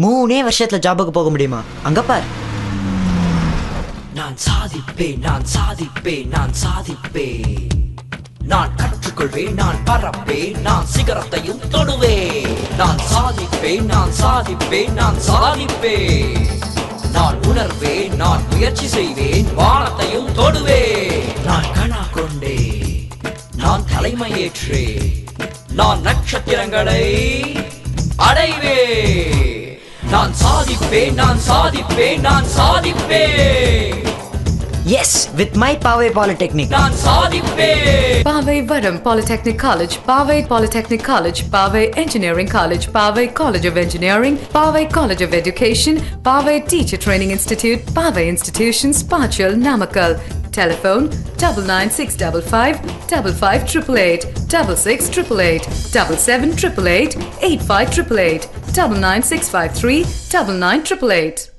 3 வருஷத்துல ஜாபுக்கு போக முடியுமா? அங்க பார். நான் சாதிப்பேன், நான் சாதிப்பேன், நான் சாதிப்பேன். நான் கற்றுக்கொள்வேன், நான் பறப்பேன், நான் சிகரத்தையும் தொடுவேன். நான் சாதிப்பேன், நான் சாதிப்பேன், நான் சாதிப்பேன். நான் உணர்வேன், நான் முயற்சி செய்வேன், வானத்தையும் தொடுவேன். நான் கனா கொண்டேன், நான் தலைமையேற்றேன், நான் நட்சத்திரங்களை அடைவேன். நான் சாதிப்பேன், நான் சாதிப்பேன், நான் சாதிப்பேன். Yes, with my Powai Polytechnic. நான் சாதிப்பேன். Powai Varam Polytechnic College, Powai Polytechnic College, Powai Engineering College, Powai College of Engineering, Powai College of Education, Powai Teacher Training Institute, Powai Institutions, Pachal, Namakkal. Telephone 99655 55888, 66888, 77888, 85888, 99653 99888.